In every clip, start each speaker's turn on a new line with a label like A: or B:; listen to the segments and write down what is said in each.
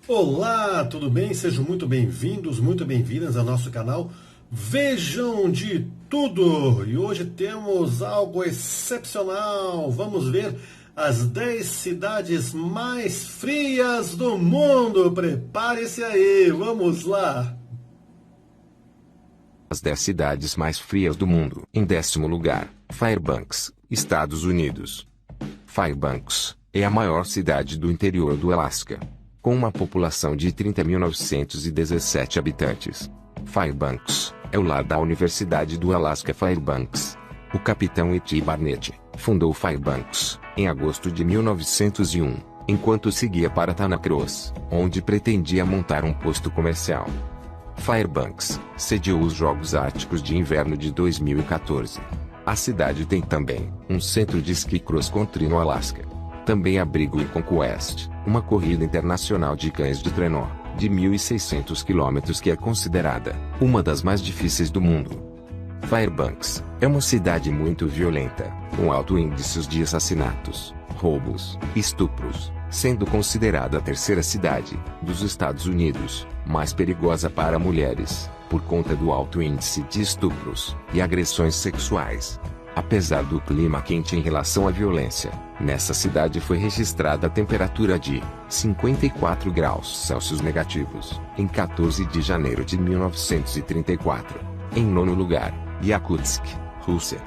A: Olá, tudo bem? Sejam muito bem-vindos, muito bem-vindas ao nosso canal Vejam de Tudo! E hoje temos algo excepcional. Vamos ver as 10 cidades mais frias do mundo. Prepare-se aí, vamos lá!
B: As 10 cidades mais frias do mundo. Em 10º lugar, Fairbanks, Estados Unidos. Fairbanks é a maior cidade do interior do Alasca, com uma população de 30.917 habitantes. Fairbanks é o lar da Universidade do Alasca Fairbanks. O capitão E.T. Barnett fundou Fairbanks em agosto de 1901, enquanto seguia para Thanacross, onde pretendia montar um posto comercial. Fairbanks sediou os Jogos Árticos de Inverno de 2014. A cidade tem também um centro de esqui cross-country no Alasca. Também abriga o Conquest, uma corrida internacional de cães de trenó, de 1.600 km que é considerada uma das mais difíceis do mundo. Fairbanks é uma cidade muito violenta, com alto índice de assassinatos, roubos e estupros, sendo considerada a terceira cidade dos Estados Unidos mais perigosa para mulheres, por conta do alto índice de estupros e agressões sexuais. Apesar do clima quente em relação à violência, nessa cidade foi registrada a temperatura de 54 graus Celsius negativos, em 14 de janeiro de 1934. Em 9º lugar, Yakutsk, Rússia.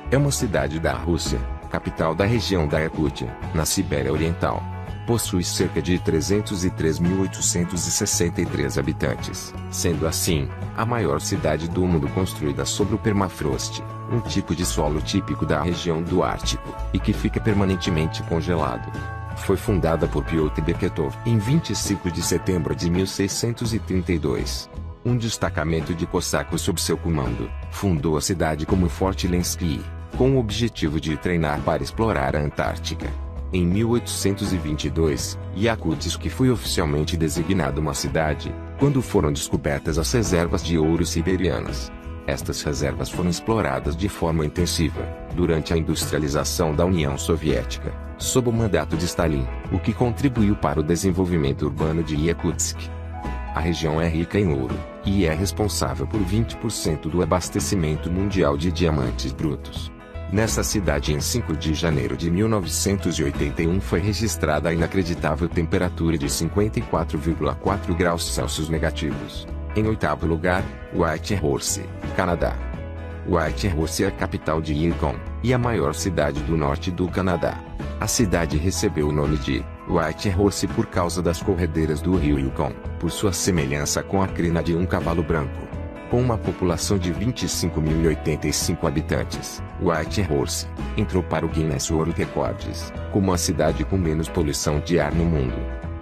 B: É uma cidade da Rússia, capital da região da Yakutia, na Sibéria Oriental. Possui cerca de 303.863 habitantes, sendo assim, a maior cidade do mundo construída sobre o permafrost, um tipo de solo típico da região do Ártico, e que fica permanentemente congelado. Foi fundada por Pyotr Beketov em 25 de setembro de 1632. Um destacamento de cossacos sob seu comando fundou a cidade como Forte Lensky, com o objetivo de treinar para explorar a Antártica. Em 1822, Yakutsk foi oficialmente designada uma cidade, quando foram descobertas as reservas de ouro siberianas. Estas reservas foram exploradas de forma intensiva, durante a industrialização da União Soviética, sob o mandato de Stalin, o que contribuiu para o desenvolvimento urbano de Yakutsk. A região é rica em ouro, e é responsável por 20% do abastecimento mundial de diamantes brutos. Nessa cidade em 5 de janeiro de 1981 foi registrada a inacreditável temperatura de 54,4 graus Celsius negativos. Em 8º lugar, Whitehorse, Canadá. Whitehorse é a capital de Yukon, e a maior cidade do norte do Canadá. A cidade recebeu o nome de Whitehorse por causa das corredeiras do rio Yukon, por sua semelhança com a crina de um cavalo branco. Com uma população de 25.085 habitantes, Whitehorse entrou para o Guinness World Records como a cidade com menos poluição de ar no mundo.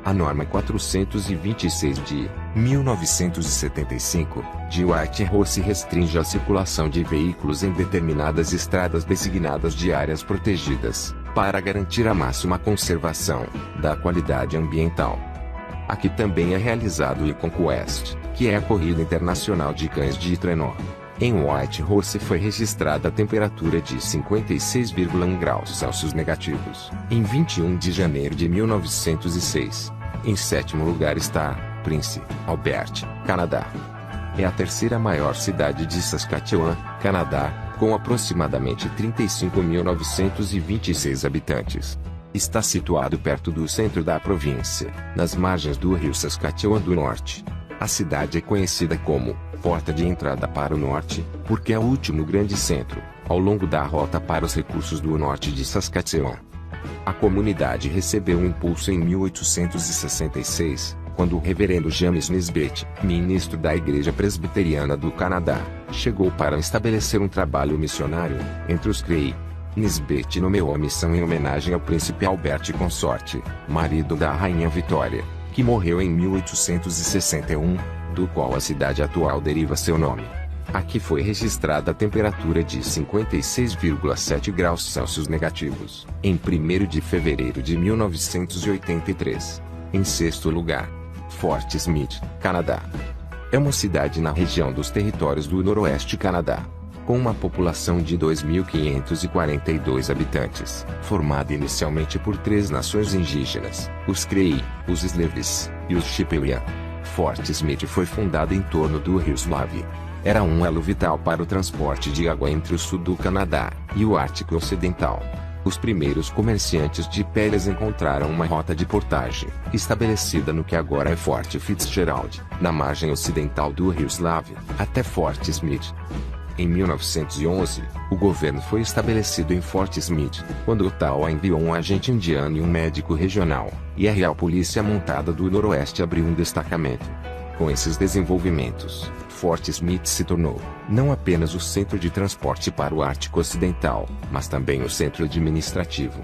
B: A norma 426 de 1975 de Whitehorse restringe a circulação de veículos em determinadas estradas designadas de áreas protegidas, para garantir a máxima conservação da qualidade ambiental. Aqui também é realizado o Conquest, que é a corrida internacional de cães de trenó. Em Whitehorse foi registrada a temperatura de 56,1 graus Celsius negativos, em 21 de janeiro de 1906. Em 7º lugar está Prince Albert, Canadá. É a terceira maior cidade de Saskatchewan, Canadá, com aproximadamente 35.926 habitantes. Está situado perto do centro da província, nas margens do rio Saskatchewan do Norte. A cidade é conhecida como Porta de Entrada para o Norte, porque é o último grande centro, ao longo da rota para os recursos do norte de Saskatchewan. A comunidade recebeu um impulso em 1866, quando o reverendo James Nisbet, ministro da Igreja Presbiteriana do Canadá, chegou para estabelecer um trabalho missionário entre os Cree. Nisbet nomeou a missão em homenagem ao príncipe Albert Consorte, marido da rainha Vitória, que morreu em 1861, do qual a cidade atual deriva seu nome. Aqui foi registrada a temperatura de 56,7 graus Celsius negativos, em 1º de fevereiro de 1983. Em 6º lugar, Fort Smith, Canadá. É uma cidade na região dos Territórios do Noroeste Canadá. com uma população de 2.542 habitantes, formada inicialmente por 3 nações indígenas, os Cree, os Slaves e os Chippewa. Fort Smith foi fundada em torno do rio Slave. Era um elo vital para o transporte de água entre o sul do Canadá e o Ártico Ocidental. Os primeiros comerciantes de peles encontraram uma rota de portagem, estabelecida no que agora é Fort Fitzgerald, na margem ocidental do rio Slave, até Fort Smith. Em 1911, o governo foi estabelecido em Fort Smith, quando Ottawa enviou um agente indiano e um médico regional, e a Real Polícia Montada do Noroeste abriu um destacamento. Com esses desenvolvimentos, Fort Smith se tornou, não apenas o centro de transporte para o Ártico Ocidental, mas também o centro administrativo.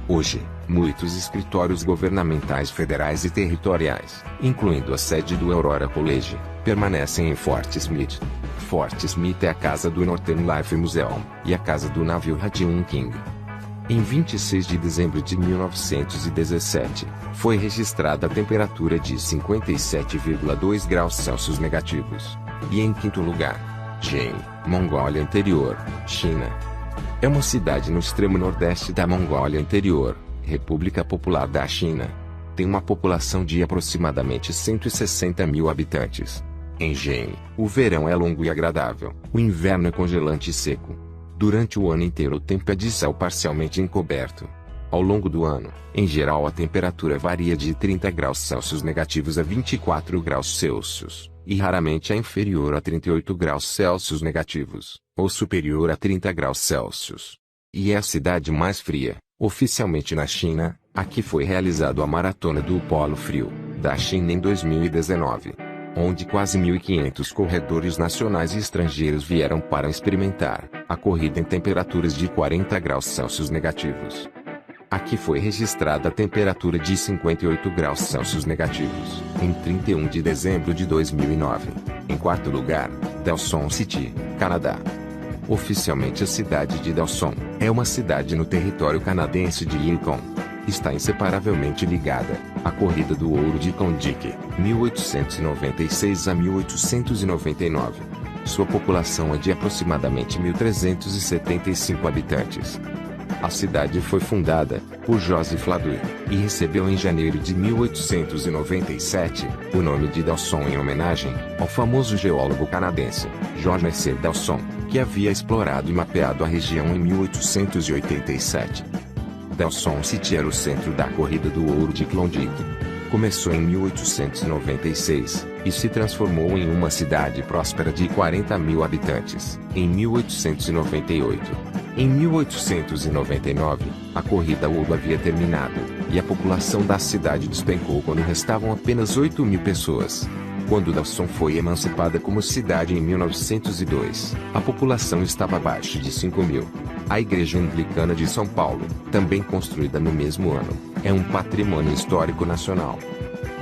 B: Hoje, muitos escritórios governamentais federais e territoriais, incluindo a sede do Aurora College, permanecem em Fort Smith. Fort Smith é a casa do Northern Life Museum e a casa do navio Radium King. Em 26 de dezembro de 1917, foi registrada a temperatura de 57,2 graus Celsius negativos. E em quinto lugar, Jane, Mongólia Interior, China. É uma cidade no extremo nordeste da Mongólia Interior, República Popular da China. Tem uma população de aproximadamente 160 mil habitantes. Em Jane, o verão é longo e agradável, o inverno é congelante e seco. Durante o ano inteiro o tempo é de céu parcialmente encoberto. Ao longo do ano, em geral a temperatura varia de 30 graus Celsius negativos a 24 graus Celsius, e raramente é inferior a 38 graus Celsius negativos, ou superior a 30 graus Celsius. E é a cidade mais fria, oficialmente na China. Aqui foi realizado a Maratona do Polo Frio, da China em 2019. Onde quase 1.500 corredores nacionais e estrangeiros vieram para experimentar a corrida em temperaturas de 40 graus Celsius negativos. Aqui foi registrada a temperatura de 58 graus Celsius negativos, em 31 de dezembro de 2009. Em quarto lugar, Dawson City, Canadá. Oficialmente a cidade de Dawson é uma cidade no território canadense de Yukon. Está inseparavelmente ligada à Corrida do Ouro de Klondike, 1896 a 1899. Sua população é de aproximadamente 1.375 habitantes. A cidade foi fundada por Joseph Ladue e recebeu em janeiro de 1897 o nome de Dawson em homenagem ao famoso geólogo canadense George C. Dawson, que havia explorado e mapeado a região em 1887. Dawson City era o centro da Corrida do Ouro de Klondike. Começou em 1896 e se transformou em uma cidade próspera de 40 mil habitantes em 1898. Em 1899, a Corrida Ouro havia terminado e a população da cidade despencou quando restavam apenas 8 mil pessoas. Quando Dawson foi emancipada como cidade em 1902, a população estava abaixo de 5 mil. A Igreja Anglicana de São Paulo, também construída no mesmo ano, é um patrimônio histórico nacional.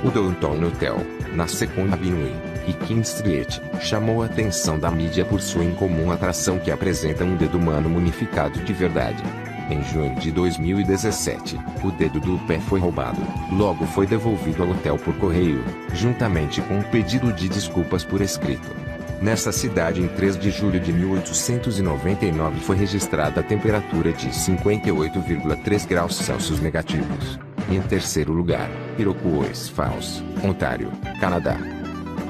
B: O Downtown Hotel, na Second Avenue e King Street, chamou a atenção da mídia por sua incomum atração que apresenta um dedo humano mumificado de verdade. Em junho de 2017, o dedo do pé foi roubado. Logo foi devolvido ao hotel por correio, juntamente com um pedido de desculpas por escrito. Nessa cidade, em 3 de julho de 1899, foi registrada a temperatura de 58,3 graus Celsius negativos. E em terceiro lugar, Iroquois Falls, Ontário, Canadá.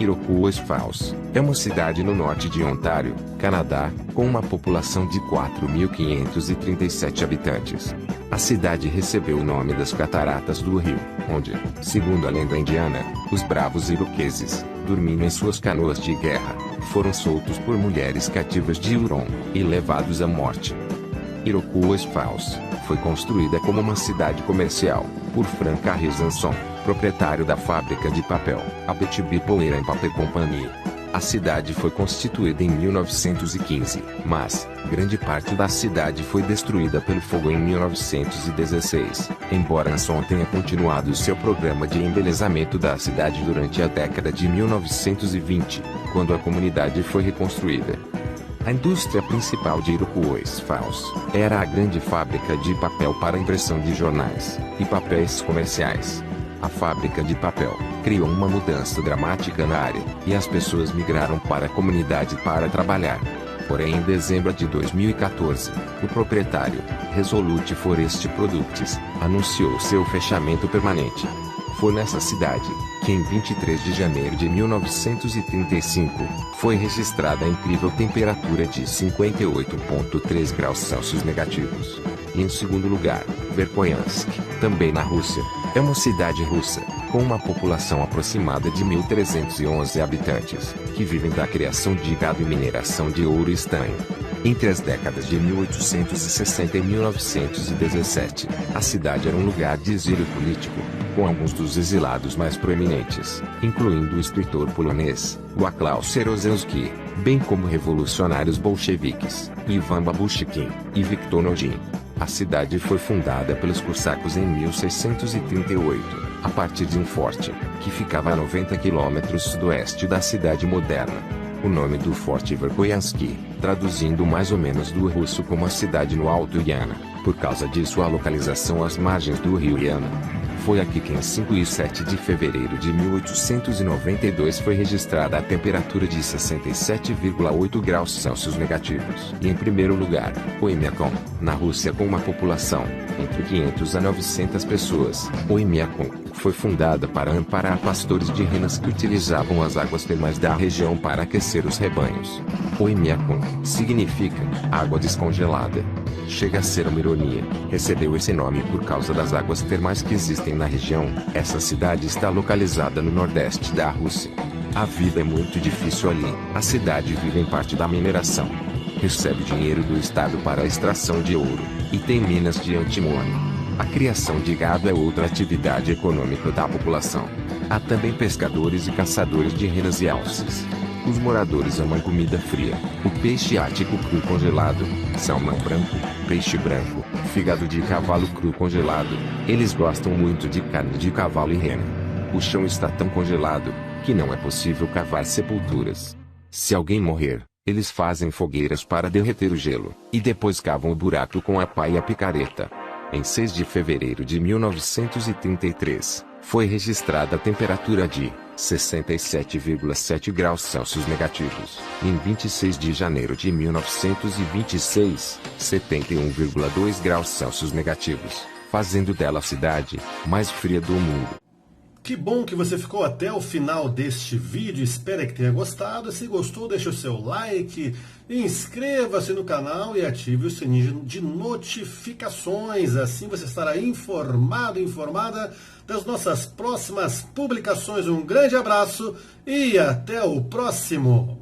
B: Iroquois Falls é uma cidade no norte de Ontário, Canadá, com uma população de 4.537 habitantes. A cidade recebeu o nome das cataratas do rio, onde, segundo a lenda indiana, os bravos iroqueses, dormindo em suas canoas de guerra, foram soltos por mulheres cativas de Huron e levados à morte. Iroquois Falls foi construída como uma cidade comercial por Frank Harrison, proprietário da fábrica de papel, a Betty Power and Paper Company. A cidade foi constituída em 1915, mas grande parte da cidade foi destruída pelo fogo em 1916, embora Anson tenha continuado seu programa de embelezamento da cidade durante a década de 1920, quando a comunidade foi reconstruída. A indústria principal de Iroquois Falls era a grande fábrica de papel para impressão de jornais e papéis comerciais. A fábrica de papel criou uma mudança dramática na área, e as pessoas migraram para a comunidade para trabalhar. Porém, em dezembro de 2014, o proprietário, Resolute Forest Products, anunciou seu fechamento permanente. Foi nessa cidade que, em 23 de janeiro de 1935, foi registrada a incrível temperatura de 58,3 graus Celsius negativos. E em segundo lugar, Verkhoyansk, também na Rússia, é uma cidade russa, com uma população aproximada de 1.311 habitantes, que vivem da criação de gado e mineração de ouro e estanho. Entre as décadas de 1860 e 1917, a cidade era um lugar de exílio político, com alguns dos exilados mais proeminentes, incluindo o escritor polonês, Wacław Sierozewski, bem como revolucionários bolcheviques, Ivan Babushkin e Viktor Nodin. A cidade foi fundada pelos cossacos em 1638, a partir de um forte, que ficava a 90 quilômetros sudoeste da cidade moderna. O nome do forte Verkhoyansk, traduzindo mais ou menos do russo como a cidade no Alto Iana, por causa de sua localização às margens do rio Iana. Foi aqui que em 5 e 7 de fevereiro de 1892 foi registrada a temperatura de 67,8 graus Celsius negativos. E em primeiro lugar, Oymyakon, na Rússia, com uma população entre 500 a 900 pessoas. Oymyakon foi fundada para amparar pastores de renas que utilizavam as águas termais da região para aquecer os rebanhos. Oymyakon significa água descongelada. Chega a ser uma ironia. Recebeu esse nome por causa das águas termais que existem na região. Essa cidade está localizada no nordeste da Rússia. A vida é muito difícil ali. A cidade vive em parte da mineração. Recebe dinheiro do estado para a extração de ouro, e tem minas de antimônio. A criação de gado é outra atividade econômica da população. Há também pescadores e caçadores de renas e alces. Os moradores amam comida fria, o peixe ático cru congelado, salmão branco, peixe branco, fígado de cavalo cru congelado. Eles gostam muito de carne de cavalo e rena. O chão está tão congelado que não é possível cavar sepulturas. Se alguém morrer, eles fazem fogueiras para derreter o gelo, e depois cavam o buraco com a pá e a picareta. Em 6 de fevereiro de 1933, foi registrada a temperatura de 67,7 graus Celsius negativos. E em 26 de janeiro de 1926, 71,2 graus Celsius negativos, fazendo dela a cidade mais fria do mundo.
A: Que bom que você ficou até o final deste vídeo, espero que tenha gostado. Se gostou, deixe o seu like, inscreva-se no canal e ative o sininho de notificações. Assim você estará informada das nossas próximas publicações. Um grande abraço e até o próximo!